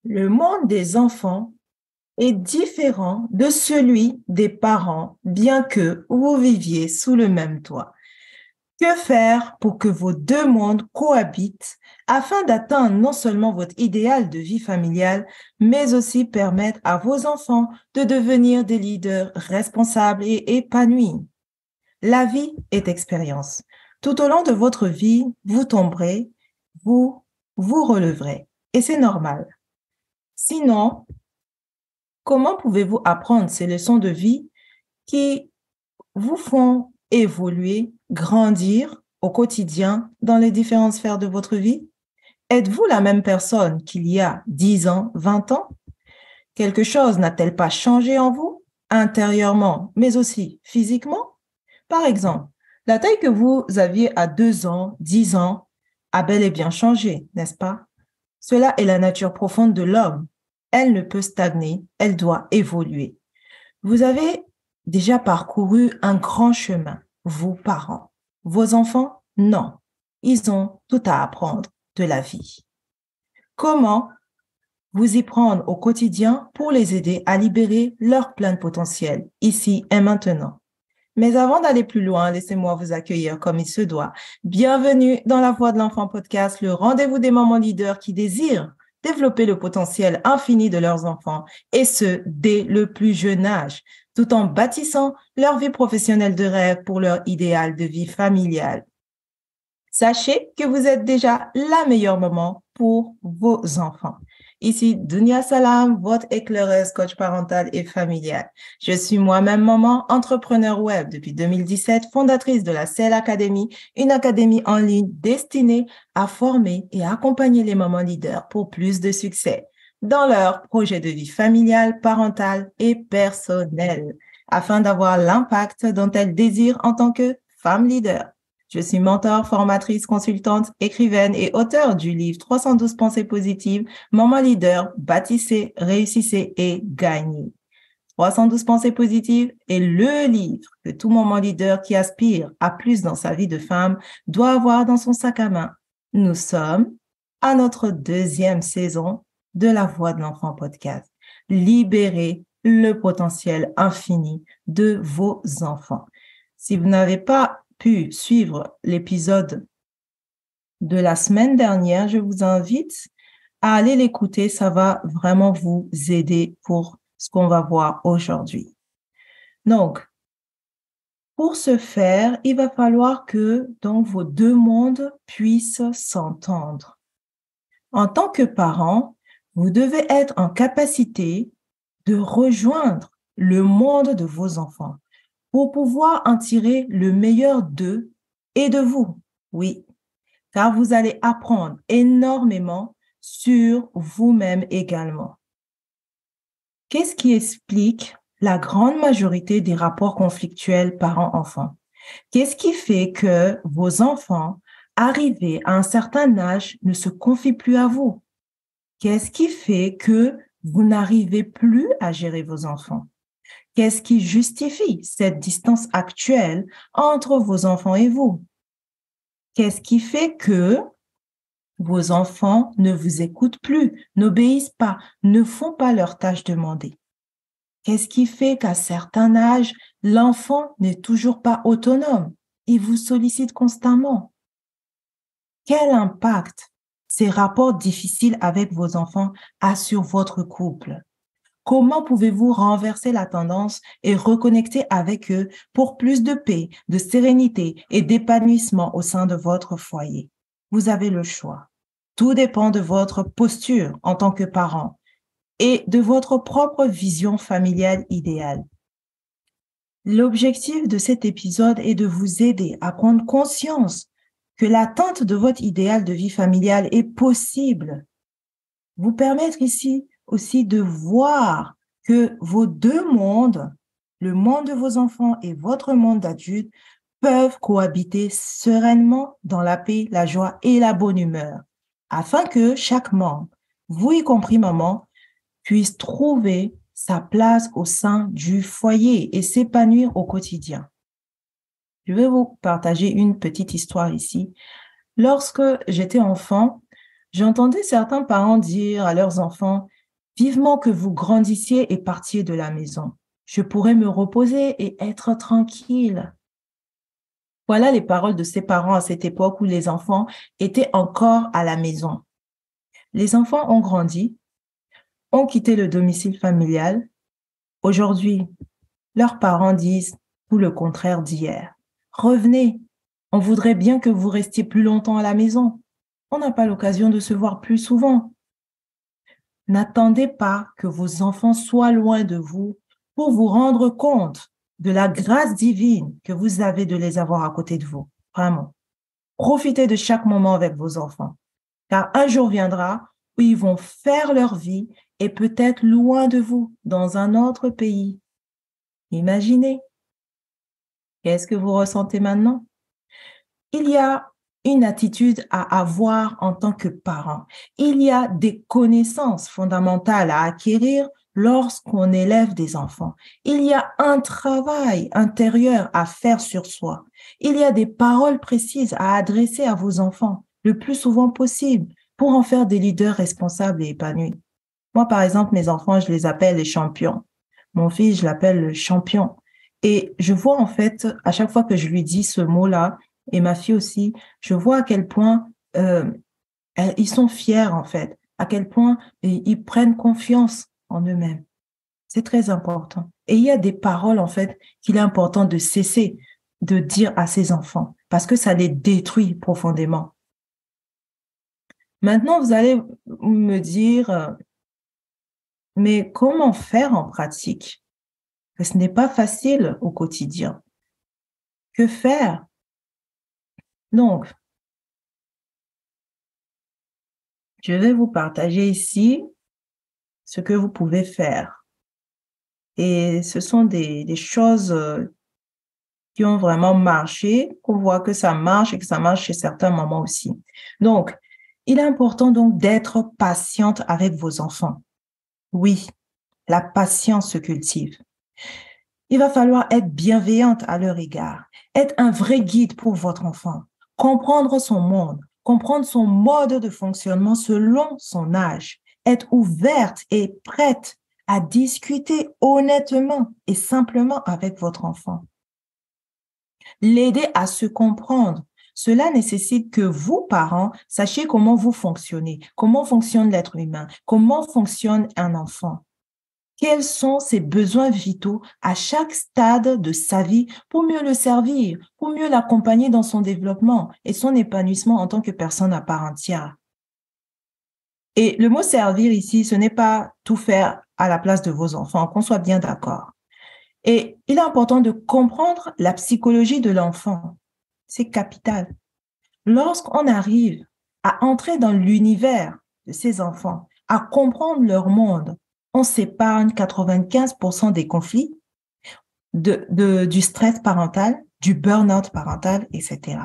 Le monde des enfants est différent de celui des parents, bien que vous viviez sous le même toit. Que faire pour que vos deux mondes cohabitent afin d'atteindre non seulement votre idéal de vie familiale, mais aussi permettre à vos enfants de devenir des leaders responsables et épanouis? La vie est expérience. Tout au long de votre vie, vous tomberez, vous vous releverez. Et c'est normal. Sinon, comment pouvez-vous apprendre ces leçons de vie qui vous font évoluer, grandir au quotidien dans les différentes sphères de votre vie? Êtes-vous la même personne qu'il y a 10 ans, 20 ans? Quelque chose n'a-t-elle pas changé en vous, intérieurement, mais aussi physiquement? Par exemple, la taille que vous aviez à 2 ans, 10 ans, a bel et bien changé, n'est-ce pas? Cela est la nature profonde de l'homme. Elle ne peut stagner, elle doit évoluer. Vous avez déjà parcouru un grand chemin, vous parents. Vos enfants, non. Ils ont tout à apprendre de la vie. Comment vous y prendre au quotidien pour les aider à libérer leur plein potentiel, ici et maintenant? Mais avant d'aller plus loin, laissez-moi vous accueillir comme il se doit. Bienvenue dans La Voix de l'Enfant podcast, le rendez-vous des mamans leaders qui désirent développer le potentiel infini de leurs enfants, et ce, dès le plus jeune âge, tout en bâtissant leur vie professionnelle de rêve pour leur idéal de vie familiale. Sachez que vous êtes déjà la meilleure maman pour vos enfants. Ici, Dunia Salam, votre éclaireuse coach parentale et familiale. Je suis moi-même maman, entrepreneur web depuis 2017, fondatrice de la Cell Academy, une académie en ligne destinée à former et accompagner les mamans leaders pour plus de succès dans leur projet de vie familiale, parentale et personnelle, afin d'avoir l'impact dont elles désirent en tant que femme leader. Je suis mentor, formatrice, consultante, écrivaine et auteure du livre 312 pensées positives, Maman leader, bâtissez, réussissez et gagnez. 312 pensées positives est le livre que tout maman leader qui aspire à plus dans sa vie de femme doit avoir dans son sac à main. Nous sommes à notre 2e saison de La Voix de l'Enfant podcast. Libérez le potentiel infini de vos enfants. Si vous n'avez pas pu suivre l'épisode de la semaine dernière, je vous invite à aller l'écouter. Ça va vraiment vous aider pour ce qu'on va voir aujourd'hui. Donc, pour ce faire, il va falloir que vos deux mondes puissent s'entendre. En tant que parent, vous devez être en capacité de rejoindre le monde de vos enfants pour pouvoir en tirer le meilleur d'eux et de vous. Oui, car vous allez apprendre énormément sur vous-même également. Qu'est-ce qui explique la grande majorité des rapports conflictuels parents-enfants? Qu'est-ce qui fait que vos enfants, arrivés à un certain âge, ne se confient plus à vous? Qu'est-ce qui fait que vous n'arrivez plus à gérer vos enfants? Qu'est-ce qui justifie cette distance actuelle entre vos enfants et vous? Qu'est-ce qui fait que vos enfants ne vous écoutent plus, n'obéissent pas, ne font pas leurs tâches demandées? Qu'est-ce qui fait qu'à certains âges, l'enfant n'est toujours pas autonome et vous sollicite constamment? Quel impact ces rapports difficiles avec vos enfants a sur votre couple? Comment pouvez-vous renverser la tendance et reconnecter avec eux pour plus de paix, de sérénité et d'épanouissement au sein de votre foyer? Vous avez le choix. Tout dépend de votre posture en tant que parent et de votre propre vision familiale idéale. L'objectif de cet épisode est de vous aider à prendre conscience que l'atteinte de votre idéal de vie familiale est possible. Vous permettre ici aussi de voir que vos deux mondes, le monde de vos enfants et votre monde d'adulte, peuvent cohabiter sereinement dans la paix, la joie et la bonne humeur, afin que chaque membre, vous y compris maman, puisse trouver sa place au sein du foyer et s'épanouir au quotidien. Je vais vous partager une petite histoire ici. Lorsque j'étais enfant, j'entendais certains parents dire à leurs enfants Vivement que vous grandissiez et partiez de la maison. Je pourrais me reposer et être tranquille. Voilà les paroles de ses parents à cette époque où les enfants étaient encore à la maison. Les enfants ont grandi, ont quitté le domicile familial. Aujourd'hui, leurs parents disent tout le contraire d'hier. Revenez, on voudrait bien que vous restiez plus longtemps à la maison. On n'a pas l'occasion de se voir plus souvent. N'attendez pas que vos enfants soient loin de vous pour vous rendre compte de la grâce divine que vous avez de les avoir à côté de vous. Vraiment. Profitez de chaque moment avec vos enfants, car un jour viendra où ils vont faire leur vie et peut-être loin de vous, dans un autre pays. Imaginez. Qu'est-ce que vous ressentez maintenant? Il y a une attitude à avoir en tant que parent. Il y a des connaissances fondamentales à acquérir lorsqu'on élève des enfants. Il y a un travail intérieur à faire sur soi. Il y a des paroles précises à adresser à vos enfants le plus souvent possible pour en faire des leaders responsables et épanouis. Moi, par exemple, mes enfants, je les appelle les champions. Mon fils, je l'appelle le champion. Et je vois en fait, à chaque fois que je lui dis ce mot-là, et ma fille aussi, je vois à quel point ils sont fiers en fait, à quel point ils prennent confiance en eux-mêmes. C'est très important. Et il y a des paroles en fait qu'il est important de cesser de dire à ses enfants parce que ça les détruit profondément. Maintenant, vous allez me dire, mais comment faire en pratique? Ce n'est pas facile au quotidien. Que faire? Donc, je vais vous partager ici ce que vous pouvez faire. Et ce sont des choses qui ont vraiment marché, qu'on voit que ça marche et que ça marche chez certains mamans aussi. Donc, il est important donc d'être patiente avec vos enfants. Oui, la patience se cultive. Il va falloir être bienveillante à leur égard, être un vrai guide pour votre enfant, comprendre son monde, comprendre son mode de fonctionnement selon son âge, être ouverte et prête à discuter honnêtement et simplement avec votre enfant. L'aider à se comprendre. Cela nécessite que vous, parents, sachiez comment vous fonctionnez, comment fonctionne l'être humain, comment fonctionne un enfant. Quels sont ses besoins vitaux à chaque stade de sa vie pour mieux le servir, pour mieux l'accompagner dans son développement et son épanouissement en tant que personne à part entière. Et le mot servir ici, ce n'est pas tout faire à la place de vos enfants, qu'on soit bien d'accord. Et il est important de comprendre la psychologie de l'enfant. C'est capital. Lorsqu'on arrive à entrer dans l'univers de ces enfants, à comprendre leur monde, on s'épargne 95% des conflits, du stress parental, du burn-out parental, etc.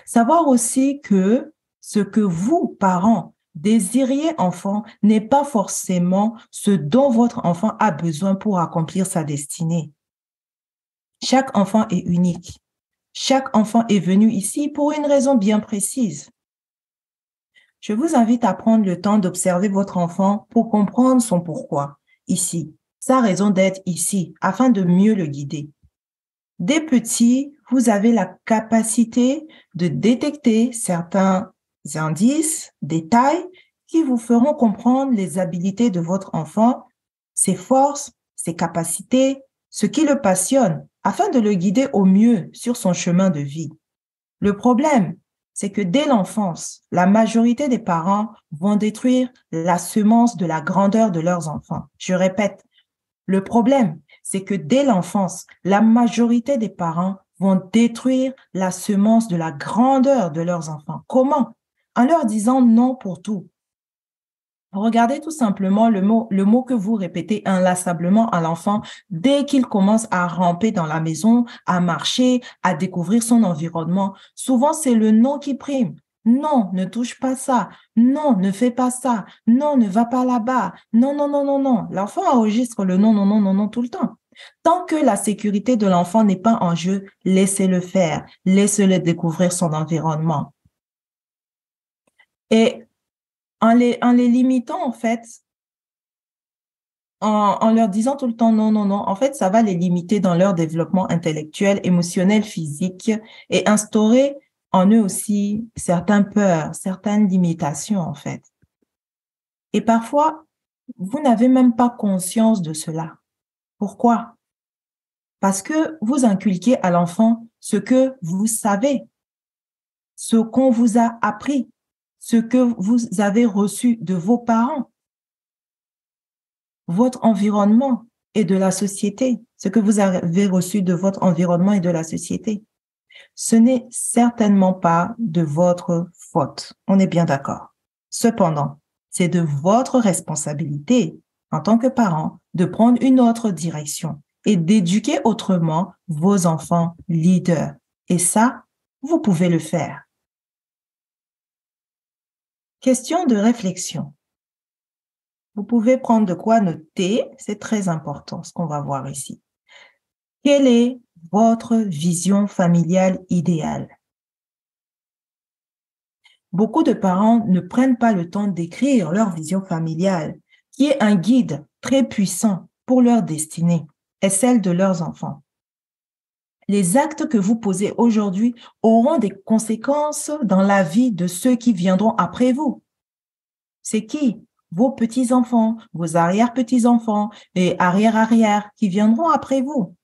Savoir aussi que ce que vous, parents, désiriez enfant n'est pas forcément ce dont votre enfant a besoin pour accomplir sa destinée. Chaque enfant est unique. Chaque enfant est venu ici pour une raison bien précise. Je vous invite à prendre le temps d'observer votre enfant pour comprendre son pourquoi ici, sa raison d'être ici, afin de mieux le guider. Dès petit, vous avez la capacité de détecter certains indices, détails qui vous feront comprendre les habiletés de votre enfant, ses forces, ses capacités, ce qui le passionne, afin de le guider au mieux sur son chemin de vie. Le problème, c'est que dès l'enfance, la majorité des parents vont détruire la semence de la grandeur de leurs enfants. Je répète, le problème, c'est que dès l'enfance, la majorité des parents vont détruire la semence de la grandeur de leurs enfants. Comment? En leur disant non pour tout. Regardez tout simplement le mot que vous répétez inlassablement à l'enfant dès qu'il commence à ramper dans la maison, à marcher, à découvrir son environnement. Souvent, c'est le non qui prime. Non, ne touche pas ça. Non, ne fais pas ça. Non, ne va pas là-bas. Non, non, non, non, non. L'enfant enregistre le non, non, non, non, non tout le temps. Tant que la sécurité de l'enfant n'est pas en jeu, laissez-le faire. Laissez-le découvrir son environnement. Et en les limitant, en fait, en leur disant tout le temps non, non, non. En fait, ça va les limiter dans leur développement intellectuel, émotionnel, physique et instaurer en eux aussi certaines peurs, certaines limitations, en fait. Et parfois, vous n'avez même pas conscience de cela. Pourquoi? Parce que vous inculquez à l'enfant ce que vous savez, ce qu'on vous a appris, ce que vous avez reçu de vos parents, votre environnement et de la société, ce que vous avez reçu de votre environnement et de la société. Ce n'est certainement pas de votre faute. On est bien d'accord. Cependant, c'est de votre responsabilité en tant que parent de prendre une autre direction et d'éduquer autrement vos enfants leaders. Et ça, vous pouvez le faire. Question de réflexion. Vous pouvez prendre de quoi noter, c'est très important ce qu'on va voir ici. Quelle est votre vision familiale idéale? Beaucoup de parents ne prennent pas le temps d'écrire leur vision familiale, qui est un guide très puissant pour leur destinée et celle de leurs enfants. Les actes que vous posez aujourd'hui auront des conséquences dans la vie de ceux qui viendront après vous. C'est qui? Vos petits-enfants, vos arrière-petits-enfants et arrière-arrière qui viendront après vous.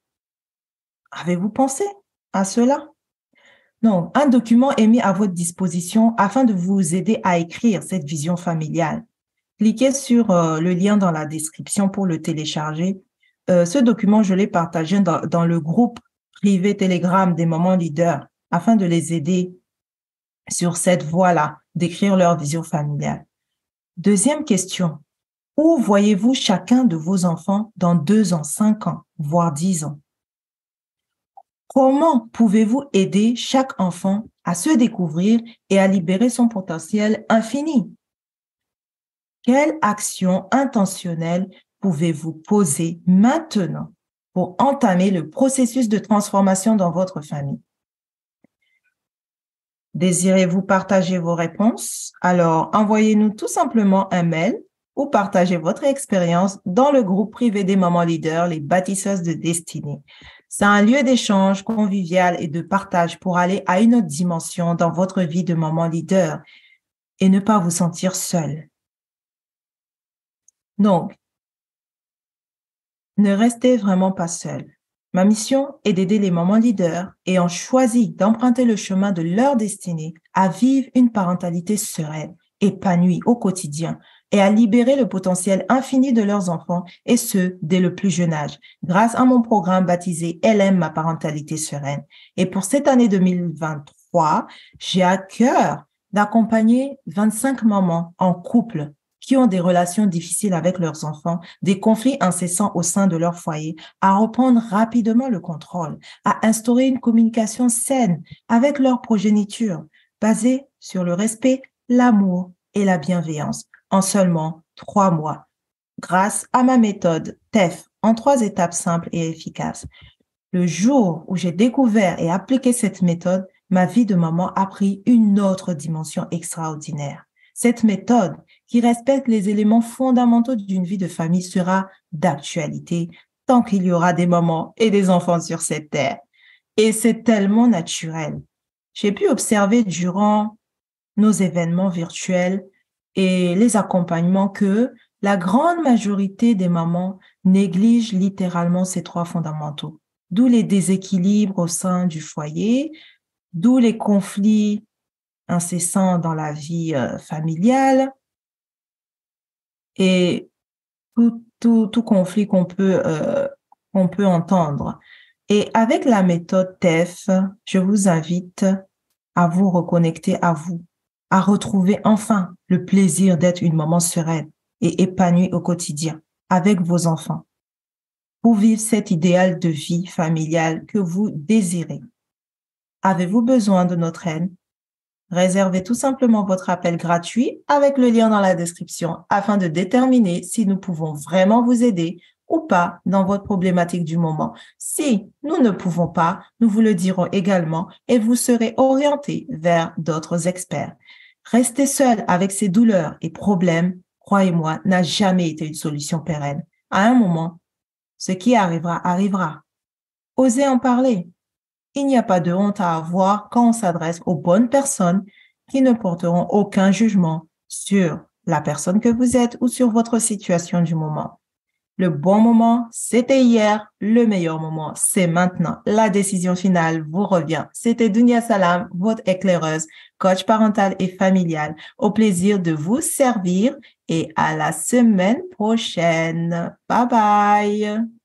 Avez-vous pensé à cela? Non, un document est mis à votre disposition afin de vous aider à écrire cette vision familiale. Cliquez sur le lien dans la description pour le télécharger. Ce document, je l'ai partagé dans le groupe privé Telegram des mamans leaders afin de les aider sur cette voie-là, d'écrire leur vision familiale. Deuxième question. Où voyez-vous chacun de vos enfants dans 2 ans, 5 ans, voire 10 ans? Comment pouvez-vous aider chaque enfant à se découvrir et à libérer son potentiel infini? Quelle action intentionnelle pouvez-vous poser maintenant pour entamer le processus de transformation dans votre famille? Désirez-vous partager vos réponses? Alors, envoyez-nous tout simplement un mail ou partagez votre expérience dans le groupe privé des mamans leaders, les bâtisseuses de destinée. C'est un lieu d'échange convivial et de partage pour aller à une autre dimension dans votre vie de maman leader et ne pas vous sentir seule. Donc, ne restez vraiment pas seul. Ma mission est d'aider les mamans leaders ayant choisi d'emprunter le chemin de leur destinée à vivre une parentalité sereine, épanouie au quotidien et à libérer le potentiel infini de leurs enfants et ce, dès le plus jeune âge, grâce à mon programme baptisé Elle aime ma parentalité sereine. Et pour cette année 2023, j'ai à cœur d'accompagner 25 mamans en couple qui ont des relations difficiles avec leurs enfants, des conflits incessants au sein de leur foyer, à reprendre rapidement le contrôle, à instaurer une communication saine avec leur progéniture, basée sur le respect, l'amour et la bienveillance, en seulement 3 mois, grâce à ma méthode TEF en 3 étapes simples et efficaces. Le jour où j'ai découvert et appliqué cette méthode, ma vie de maman a pris une autre dimension extraordinaire. Cette méthode, qui respecte les éléments fondamentaux d'une vie de famille, sera d'actualité tant qu'il y aura des mamans et des enfants sur cette terre. Et c'est tellement naturel. J'ai pu observer durant nos événements virtuels et les accompagnements que la grande majorité des mamans négligent littéralement ces 3 fondamentaux. D'où les déséquilibres au sein du foyer, d'où les conflits incessants dans la vie familiale et tout conflit qu'on peut entendre. Et avec la méthode TEF, je vous invite à vous reconnecter à vous, à retrouver enfin le plaisir d'être une maman sereine et épanouie au quotidien avec vos enfants pour vivre cet idéal de vie familiale que vous désirez. Avez-vous besoin de notre aide? Réservez tout simplement votre appel gratuit avec le lien dans la description afin de déterminer si nous pouvons vraiment vous aider ou pas dans votre problématique du moment. Si nous ne pouvons pas, nous vous le dirons également et vous serez orienté vers d'autres experts. Rester seul avec ses douleurs et problèmes, croyez-moi, n'a jamais été une solution pérenne. À un moment, ce qui arrivera, arrivera. Osez en parler. Il n'y a pas de honte à avoir quand on s'adresse aux bonnes personnes qui ne porteront aucun jugement sur la personne que vous êtes ou sur votre situation du moment. Le bon moment, c'était hier. Le meilleur moment, c'est maintenant. La décision finale vous revient. C'était Dunia Salam, votre éclaireuse, coach parental et familial. Au plaisir de vous servir et à la semaine prochaine. Bye bye.